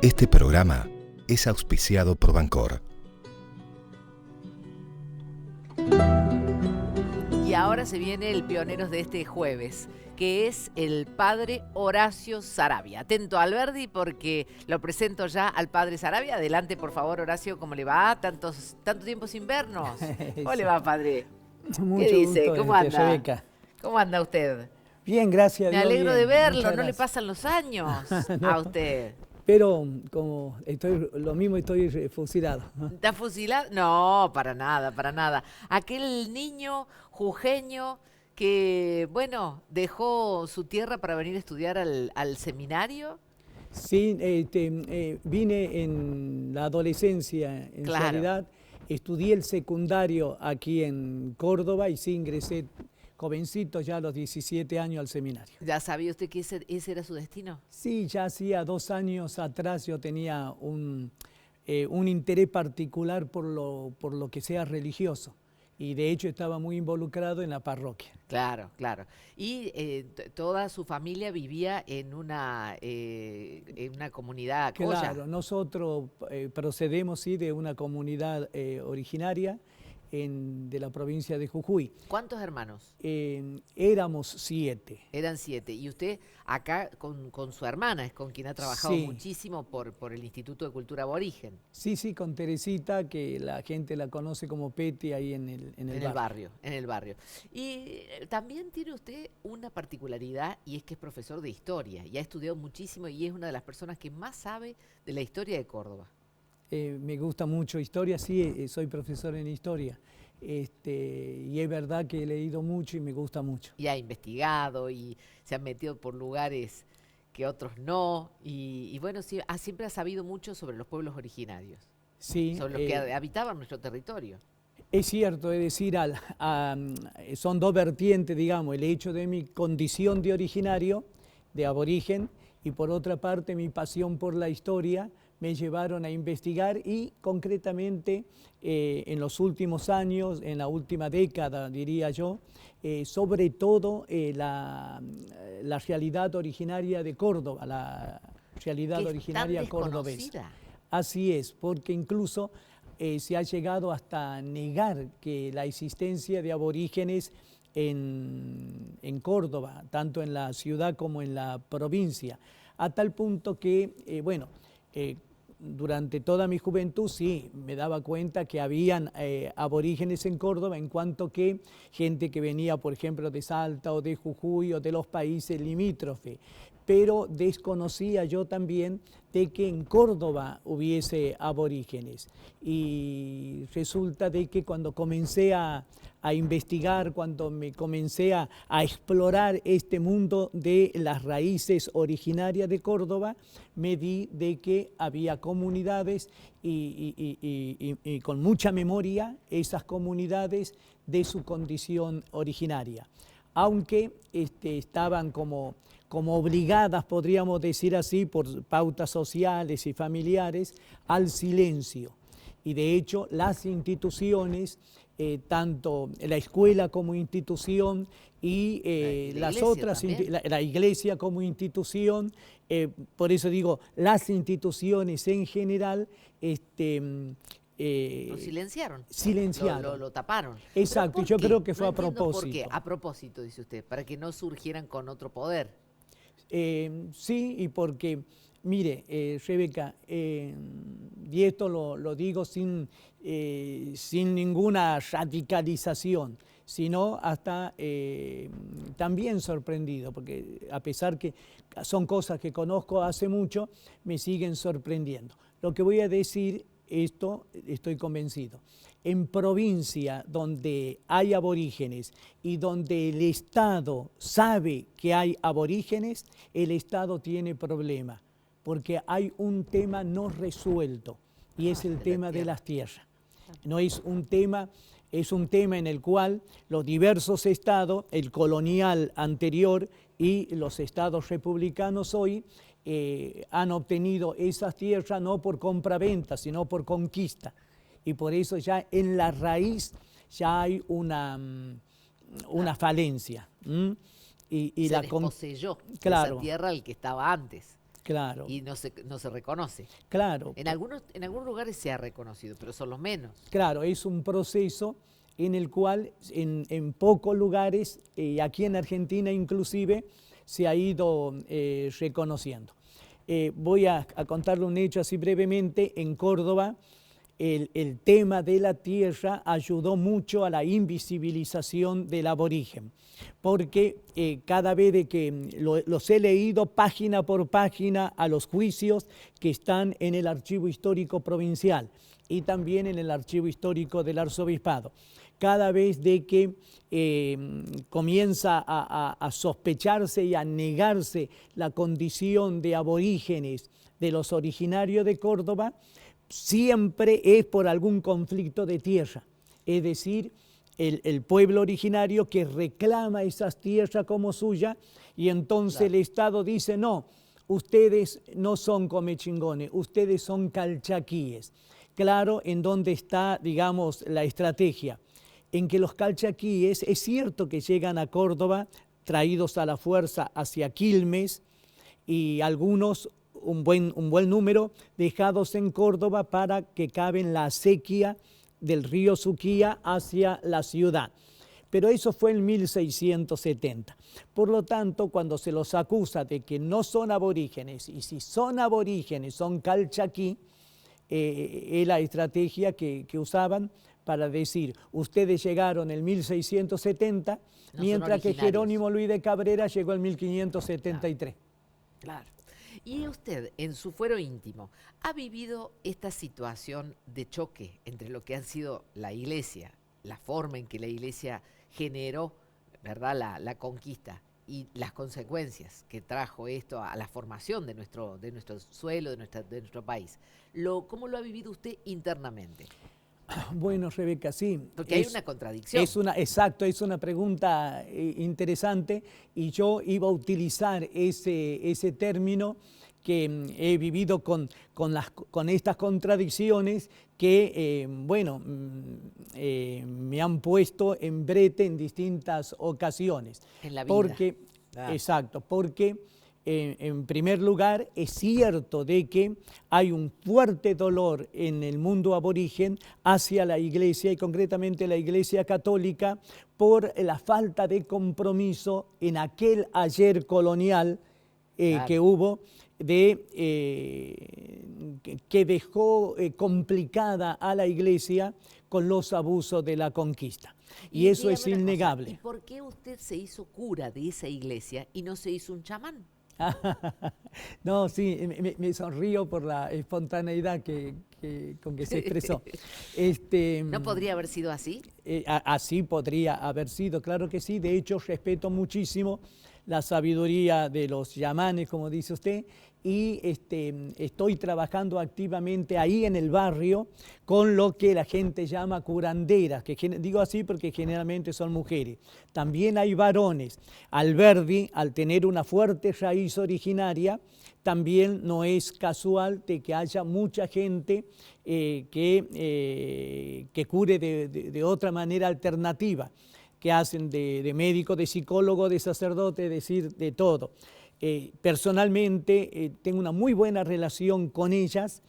Este programa es auspiciado por Bancor. Y ahora se viene el Pioneros de este jueves, que es el padre Horacio Sarabia. Atento Alberdi porque lo presento ya al padre Sarabia. Adelante, por favor, Horacio, ¿cómo le va? Tanto tiempo sin vernos. ¿Cómo le va, padre? Mucho ¿Qué dice? gusto, ¿Cómo anda? Rebeca. ¿Cómo anda usted? Bien, gracias a Me Dios. alegro bien. de verlo, Muchas no le gracias. pasan los años No, a usted. Pero como lo mismo estoy fusilado. ¿Está fusilado? No, para nada, para nada. Aquel niño jujeño que, bueno, dejó su tierra para venir a estudiar al seminario. Sí, vine en la adolescencia, en Claro. realidad. Estudié el secundario aquí en Córdoba y sí ingresé jovencito ya a los 17 años al seminario. ¿Ya sabía usted que ese era su destino? Sí, ya hacía 2 años atrás yo tenía un interés particular por lo que sea religioso y de hecho estaba muy involucrado en la parroquia. Claro, claro. Y toda su familia vivía en una comunidad colla. Claro, nosotros procedemos sí, de una comunidad originaria de la provincia de Jujuy. ¿Cuántos hermanos? Éramos 7. Eran 7. Y usted acá con su hermana es con quien ha trabajado Sí. muchísimo por el Instituto de Cultura Aborigen. Sí, sí, con Teresita, que la gente la conoce como Peti ahí en el barrio. En el barrio. Y también tiene usted una particularidad y es que es profesor de historia y ha estudiado muchísimo y es una de las personas que más sabe de la historia de Córdoba. Me gusta mucho historia, sí, soy profesor en historia. Y es verdad que he leído mucho y me gusta mucho. Y ha investigado y se ha metido por lugares que otros no. Y bueno, sí, siempre ha sabido mucho sobre los pueblos originarios. Sí, Sobre los que habitaban nuestro territorio. es cierto, es decir, son dos vertientes, digamos, el hecho de mi condición de originario, de aborigen, y por otra parte mi pasión por la historia me llevaron a investigar y concretamente en los últimos años, en la última década diría yo, sobre todo la realidad originaria de Córdoba, la realidad originaria cordobesa. Así es, porque incluso se ha llegado hasta negar que la existencia de aborígenes en Córdoba, tanto en la ciudad como en la provincia, a tal punto que, durante toda mi juventud sí me daba cuenta que habían aborígenes en Córdoba, en cuanto que gente que venía, por ejemplo, de Salta o de Jujuy o de los países limítrofes, pero desconocía yo también de que en Córdoba hubiese aborígenes. Y resulta de que cuando comencé a investigar, cuando me comencé a explorar este mundo de las raíces originarias de Córdoba, me di de que había comunidades y con mucha memoria esas comunidades de su condición originaria, aunque estaban como obligadas, podríamos decir así, por pautas sociales y familiares, al silencio. Y de hecho las instituciones, tanto la escuela como institución y las otras, la iglesia como institución, por eso digo, las instituciones en general, lo silenciaron. Silenciaron. Lo taparon. Exacto, y yo creo que fue a propósito. ¿Por qué? A propósito, dice usted, para que no surgieran con otro poder. Sí, y porque, mire, Rebeca, y esto lo digo sin ninguna radicalización, sino hasta también sorprendido, porque a pesar que son cosas que conozco hace mucho, me siguen sorprendiendo. Lo que voy a decir, esto estoy convencido. En provincia donde hay aborígenes y donde el Estado sabe que hay aborígenes, el Estado tiene problema, porque hay un tema no resuelto y es el tema de las tierras. No es un tema, es un tema en el cual los diversos estados, el colonial anterior y los estados republicanos hoy, han obtenido esas tierras no por compraventa, sino por conquista. Y por eso ya en la raíz ya hay una falencia. Y se desposeyó esa tierra al que estaba antes. Claro, y no se reconoce. claro, En algunos lugares se ha reconocido, pero son los menos. claro, es un proceso en el cual en pocos lugares, aquí en Argentina inclusive, se ha ido reconociendo. Voy a contarle un hecho así brevemente. En Córdoba, el tema de la tierra ayudó mucho a la invisibilización del aborigen, porque cada vez de que los he leído página por página a los juicios que están en el Archivo Histórico Provincial y también en el Archivo Histórico del Arzobispado, cada vez de que comienza a sospecharse y a negarse la condición de aborígenes de los originarios de Córdoba, siempre es por algún conflicto de tierra, es decir, el pueblo originario que reclama esas tierras como suya y entonces claro, el Estado dice no, ustedes no son comechingones, ustedes son calchaquíes. Claro, en dónde está, digamos, la estrategia, en que los calchaquíes es cierto que llegan a Córdoba traídos a la fuerza hacia Quilmes y algunos un buen número dejados en Córdoba para que caben la acequia del río Suquía hacia la ciudad. Pero eso fue en 1670. Por lo tanto, cuando se los acusa de que no son aborígenes, y si son aborígenes son calchaquí, es la estrategia que usaban para decir, ustedes llegaron en 1670, no mientras que Jerónimo Luis de Cabrera llegó en 1573. Claro. Y usted, en su fuero íntimo, ¿ha vivido esta situación de choque entre lo que ha sido la Iglesia, la forma en que la Iglesia generó, ¿verdad?, la conquista y las consecuencias que trajo esto a la formación de nuestro suelo, de nuestro país? ¿Cómo lo ha vivido usted internamente? Bueno, Rebeca, sí. Porque hay una contradicción. Exacto, es una pregunta interesante y yo iba a utilizar ese término que he vivido con estas contradicciones que, me han puesto en brete en distintas ocasiones. En la vida. Exacto, porque en primer lugar es cierto de que hay un fuerte dolor en el mundo aborigen hacia la Iglesia y concretamente la Iglesia Católica por la falta de compromiso en aquel ayer colonial claro, que hubo que dejó complicada a la Iglesia con los abusos de la conquista. Y eso es innegable. ¿Y por qué usted se hizo cura de esa iglesia y no se hizo un chamán? No, sí, me sonrío por la espontaneidad con que se expresó. ¿No podría haber sido así? Así podría haber sido, claro que sí. De hecho, respeto muchísimo la sabiduría de los yamanes, como dice usted, y estoy trabajando activamente ahí en el barrio con lo que la gente llama curanderas, que digo así porque generalmente son mujeres. También hay varones. Alberdi, al tener una fuerte raíz originaria, también no es casual de que haya mucha gente que cure de otra manera alternativa, que hacen de médico, de psicólogo, de sacerdote, es decir, de todo. Personalmente tengo una muy buena relación con ellas,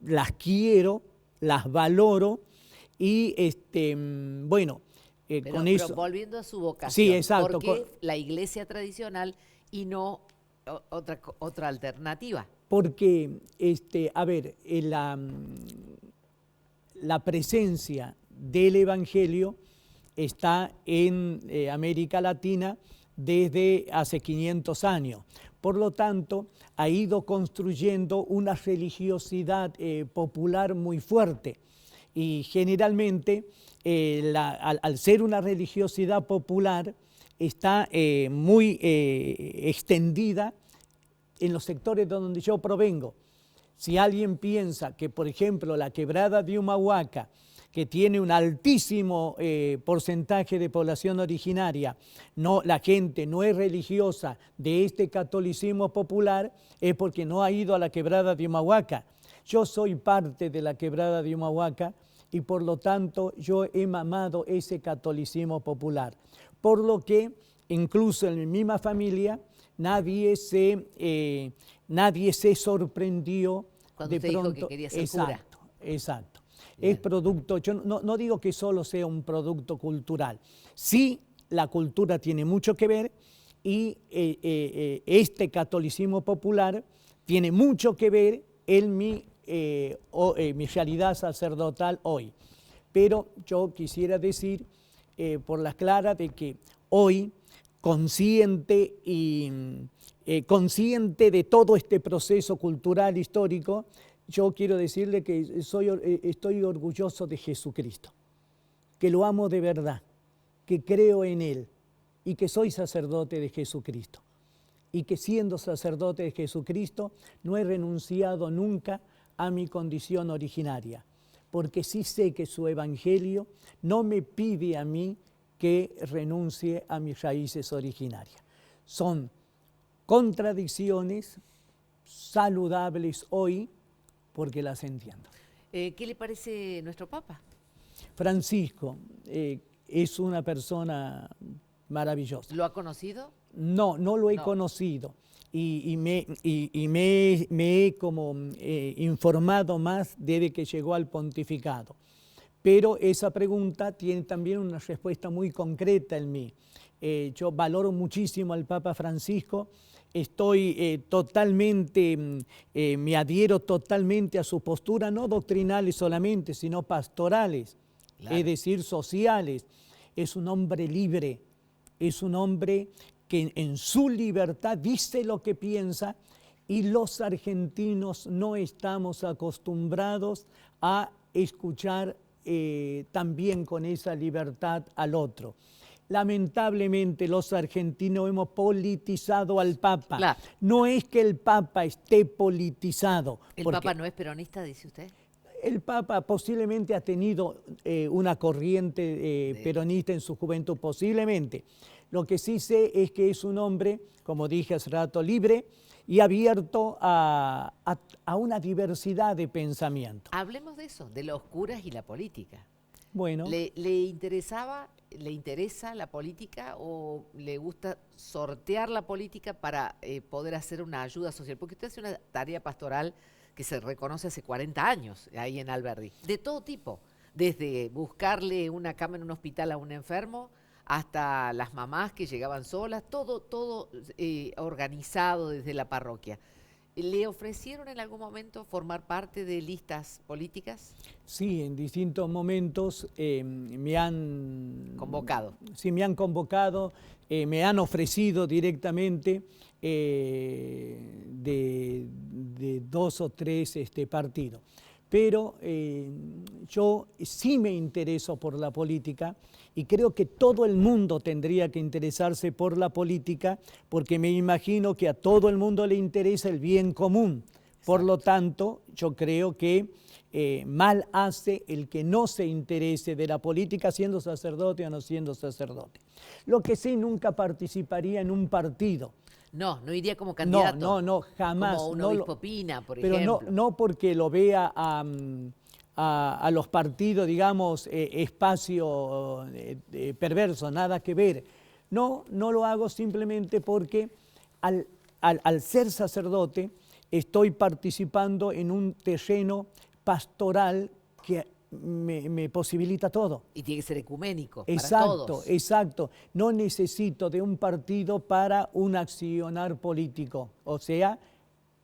las quiero, las valoro y con eso. Pero volviendo a su vocación, sí, exacto, ¿por qué la iglesia tradicional y no otra alternativa? Porque, la presencia del Evangelio está en América Latina desde hace 500 años. Por lo tanto, ha ido construyendo una religiosidad popular muy fuerte y generalmente al ser una religiosidad popular está muy extendida en los sectores de donde yo provengo. Si alguien piensa que, por ejemplo, la quebrada de Humahuaca, que tiene un altísimo porcentaje de población originaria, la gente no es religiosa de este catolicismo popular, es porque no ha ido a la quebrada de Humahuaca. Yo soy parte de la quebrada de Humahuaca y por lo tanto yo he mamado ese catolicismo popular. Por lo que incluso en mi misma familia nadie se sorprendió Cuando de usted dijo pronto. que quería ser cura. Exacto, exacto. Bien. Es producto, yo no digo que solo sea un producto cultural. Sí, la cultura tiene mucho que ver y este catolicismo popular tiene mucho que ver en mi realidad sacerdotal hoy. Pero yo quisiera decir por las claras de que hoy, consciente de todo este proceso cultural histórico, yo quiero decirle que estoy orgulloso de Jesucristo, que lo amo de verdad, que creo en Él y que soy sacerdote de Jesucristo. Y que siendo sacerdote de Jesucristo no he renunciado nunca a mi condición originaria, porque sí sé que su evangelio no me pide a mí que renuncie a mis raíces originarias. Son contradicciones saludables hoy porque las entiendo. ¿Qué le parece nuestro Papa? Francisco es una persona maravillosa. ¿Lo ha conocido? No lo he No. conocido y me he como informado más desde que llegó al pontificado. Pero esa pregunta tiene también una respuesta muy concreta en mí. Yo valoro muchísimo al Papa Francisco, estoy me adhiero totalmente a su postura, no doctrinales solamente, sino pastorales, Claro. es decir, sociales. Es un hombre libre, es un hombre que en su libertad dice lo que piensa y los argentinos no estamos acostumbrados a escuchar también con esa libertad al otro. Lamentablemente los argentinos hemos politizado al Papa. Claro. No es que el Papa esté politizado. ¿El porque Papa no es peronista, dice usted? el Papa posiblemente ha tenido una corriente peronista en su juventud, posiblemente. Lo que sí sé es que es un hombre, como dije hace rato, libre y abierto a una diversidad de pensamientos. Hablemos de eso, de los curas y la política. Bueno, ¿Le interesa la política o le gusta sortear la política para poder hacer una ayuda social? Porque usted hace una tarea pastoral que se reconoce hace 40 años ahí en Alberdi, de todo tipo, desde buscarle una cama en un hospital a un enfermo hasta las mamás que llegaban solas, todo organizado desde la parroquia. ¿Le ofrecieron en algún momento formar parte de listas políticas? sí, en distintos momentos me han Convocado. Sí, me han convocado, me han ofrecido directamente de 2 o 3 partidos. Pero yo sí me intereso por la política y creo que todo el mundo tendría que interesarse por la política porque me imagino que a todo el mundo le interesa el bien común. Por lo tanto, yo creo que mal hace el que no se interese de la política siendo sacerdote o no siendo sacerdote. Lo que sí, nunca participaría en un partido. No iría como candidato. No, jamás. Como un no obispo Pina, por pero ejemplo. no porque lo vea a los partidos, digamos, espacio perverso, nada que ver. No lo hago simplemente porque al ser sacerdote estoy participando en un terreno pastoral que me posibilita todo. Y tiene que ser ecuménico para Exacto, todos. exacto. No necesito de un partido para un accionar político, o sea,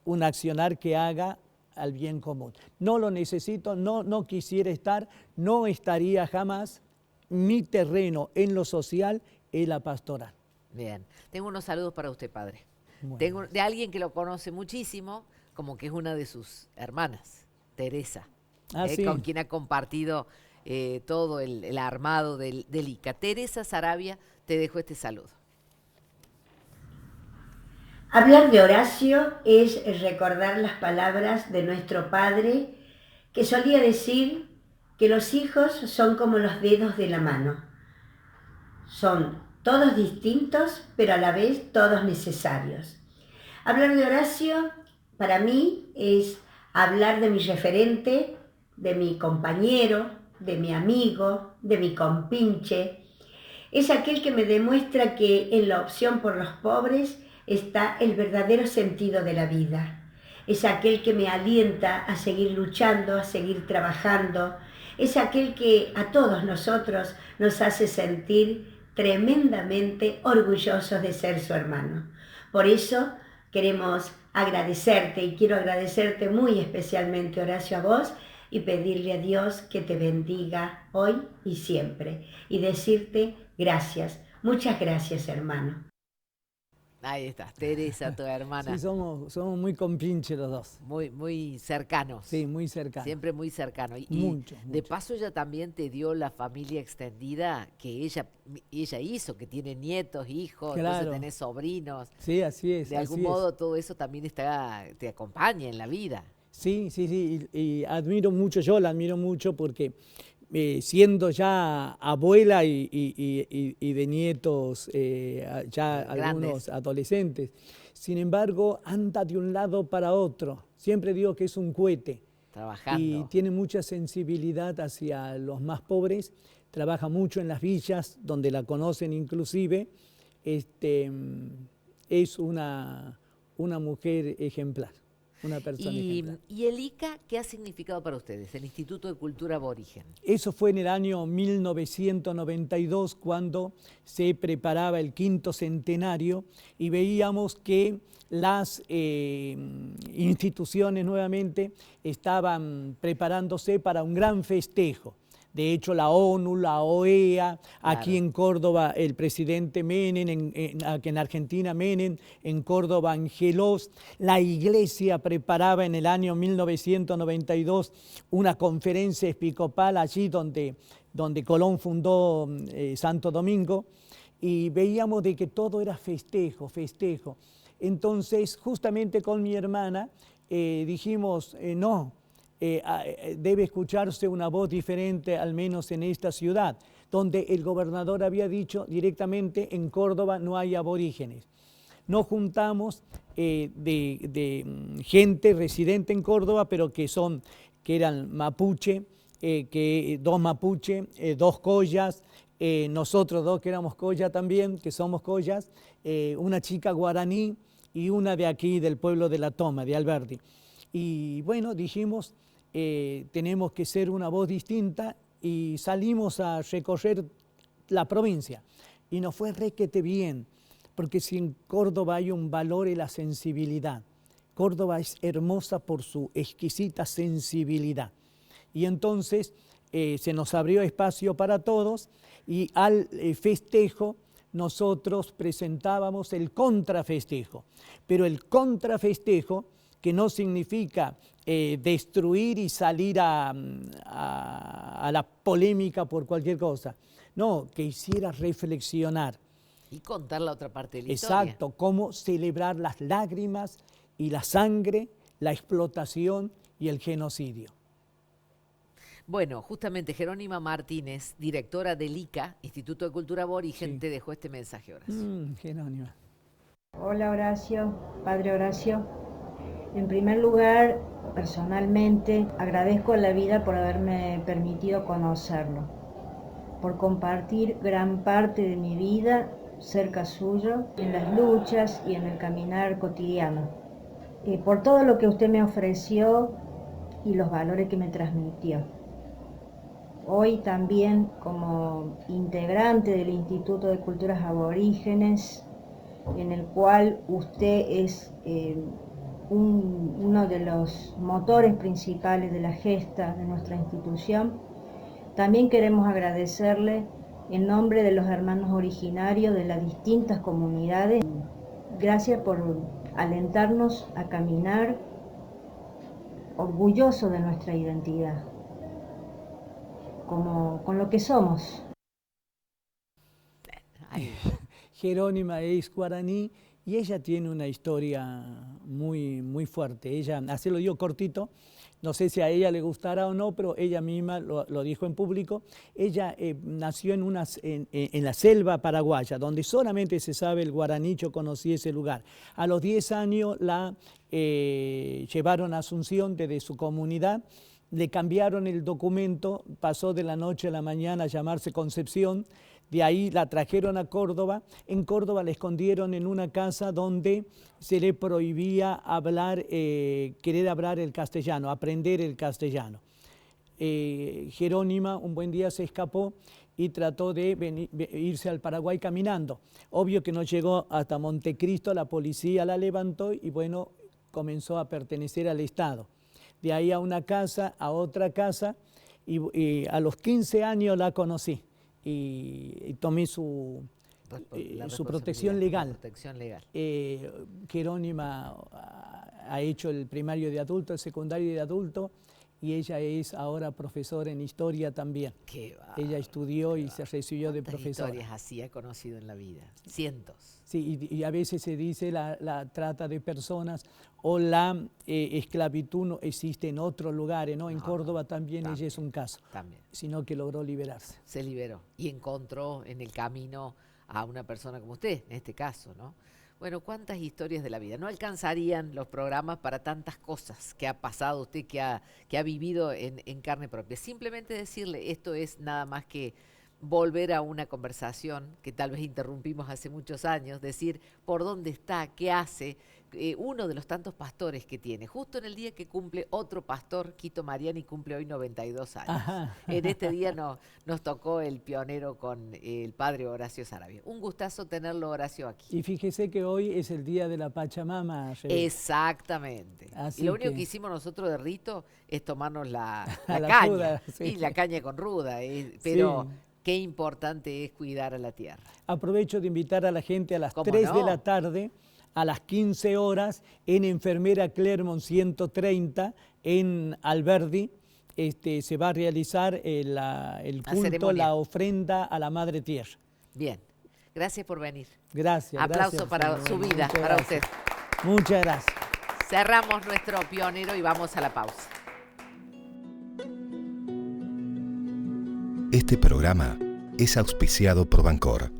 un accionar que haga al bien común. No lo necesito, no quisiera estar, no estaría jamás. Mi terreno en lo social es la pastoral. Bien, tengo unos saludos para usted, padre. Bueno. Tengo de alguien que lo conoce muchísimo, como que es una de sus hermanas, Teresa, Sí. con quien ha compartido todo el armado del ICA. Teresa Sarabia, te dejo este saludo. Hablar de Horacio es recordar las palabras de nuestro padre, que solía decir que los hijos son como los dedos de la mano. Son todos distintos, pero a la vez todos necesarios. Hablar de Horacio, para mí, es hablar de mi referente, de mi compañero, de mi amigo, de mi compinche. Es aquel que me demuestra que en la opción por los pobres está el verdadero sentido de la vida. Es aquel que me alienta a seguir luchando, a seguir trabajando. Es aquel que a todos nosotros nos hace sentir tremendamente orgullosos de ser su hermano. Por eso queremos agradecerte, y quiero agradecerte muy especialmente, Horacio, a vos, y pedirle a Dios que te bendiga hoy y siempre, y decirte gracias, muchas gracias, hermano. Ahí está, Teresa, tu hermana. Sí, somos muy compinches los dos. Muy cercanos. Sí, muy cercanos. Siempre muy cercano. Y Mucho, de mucho. paso ella también te dio la familia extendida que ella hizo, que tiene nietos, hijos, Claro. entonces tenés sobrinos. Sí, así es. De algún así es. modo todo eso también te acompaña en la vida. Sí, sí, sí, y admiro mucho, yo la admiro mucho porque siendo ya abuela y de nietos, ya Grandes. algunos adolescentes, sin embargo, anda de un lado para otro. Siempre digo que es un cohete. Trabajando. Y tiene mucha sensibilidad hacia los más pobres, trabaja mucho en las villas, donde la conocen inclusive. Es una mujer ejemplar, una persona ejemplar. ¿Y el ICA qué ha significado para ustedes, el Instituto de Cultura Aborigen? Eso fue en el año 1992, cuando se preparaba el 5º centenario y veíamos que las instituciones nuevamente estaban preparándose para un gran festejo. De hecho, la ONU, la OEA, aquí Claro. en Córdoba el presidente Menem, aquí en Argentina Menem, en Córdoba Angelos, la Iglesia preparaba en el año 1992 una conferencia episcopal allí donde Colón fundó Santo Domingo, y veíamos de que todo era festejo, festejo. Entonces, justamente con mi hermana dijimos, no, debe escucharse una voz diferente, al menos en esta ciudad, donde el gobernador había dicho directamente: en Córdoba no hay aborígenes. Nos juntamos de gente residente en Córdoba, pero que eran mapuche, dos mapuche, dos collas, nosotros dos que éramos colla también, que somos collas, una chica guaraní y una de aquí del pueblo de La Toma, de Alberdi. Y bueno, dijimos, tenemos que ser una voz distinta, y salimos a recorrer la provincia. Y nos fue requete bien, porque si en Córdoba hay un valor en la sensibilidad. Córdoba es hermosa por su exquisita sensibilidad. Y entonces se nos abrió espacio para todos, y al festejo nosotros presentábamos el contrafestejo. Pero el contrafestejo, que no significa destruir y salir a la polémica por cualquier cosa. No, que hiciera reflexionar. Y contar la otra parte de la historia. Exacto, cómo celebrar las lágrimas y la sangre, la explotación y el genocidio. Bueno, justamente Jerónima Martínez, directora del ICA, Instituto de Cultura Aborigen, Sí. te dejó este mensaje, Horacio. Jerónima. Hola Horacio, Padre Horacio. En primer lugar, personalmente, agradezco a la vida por haberme permitido conocerlo, por compartir gran parte de mi vida cerca suyo, en las luchas y en el caminar cotidiano, por todo lo que usted me ofreció y los valores que me transmitió. Hoy también, como integrante del Instituto de Culturas Aborígenes, en el cual usted es uno de los motores principales de la gesta de nuestra institución, también queremos agradecerle en nombre de los hermanos originarios de las distintas comunidades. Gracias por alentarnos a caminar orgulloso de nuestra identidad, con lo que somos. Ay, Jerónima es guaraní y ella tiene una historia muy, muy fuerte. Ella, así lo digo cortito, no sé si a ella le gustará o no, pero ella misma lo dijo en público. Ella nació en la selva paraguaya, donde solamente se sabe el guaraní. Yo conocí ese lugar. A los 10 años la llevaron a Asunción desde su comunidad. Le cambiaron el documento, pasó de la noche a la mañana a llamarse Concepción, De ahí la trajeron a Córdoba. En Córdoba la escondieron en una casa donde se le prohibía hablar, querer hablar el castellano, aprender el castellano. Jerónima un buen día se escapó y trató de irse al Paraguay caminando. Obvio que no llegó hasta Montecristo, la policía la levantó y bueno, comenzó a pertenecer al Estado. De ahí a una casa, a otra casa, y a los 15 años la conocí y tomé su protección legal. Protección legal. Jerónima ha hecho el primario de adulto, el secundario de adulto, y ella es ahora profesora en historia también. Ella estudió y se recibió de profesora. Historias así ha conocido en la vida? Cientos. Sí, y a veces se dice la trata de personas o la esclavitud no existe en otros lugares, ¿no? En Córdoba también ella es un caso, sino que logró liberarse. Se liberó y encontró en el camino a una persona como usted, en este caso, ¿no? Bueno, cuántas historias de la vida. No alcanzarían los programas para tantas cosas que ha pasado usted, que ha vivido en carne propia. Simplemente decirle, esto es nada más que volver a una conversación que tal vez interrumpimos hace muchos años, decir por dónde está, qué hace, uno de los tantos pastores que tiene. Justo en el día que cumple otro pastor, Quito Mariani, cumple hoy 92 años. Ajá. En este día nos tocó el pionero con el padre Horacio Sarabia. Un gustazo tenerlo, Horacio, aquí. Y fíjese que hoy es el día de la Pachamama. Exactamente. Así y lo único que hicimos nosotros de rito es tomarnos la caña. Ruda, sí. Y la caña con ruda, pero... Sí. Qué importante es cuidar a la tierra. Aprovecho de invitar a la gente a las 3 de la tarde, a las 15 horas, en Enfermera Clermont 130, en Alberdi. Se va a realizar el culto, la ofrenda a la Madre Tierra. Bien, gracias por venir. Gracias. Aplauso para su vida, para usted. Muchas gracias. Cerramos nuestro pionero y vamos a la pausa. Este programa es auspiciado por Bancor.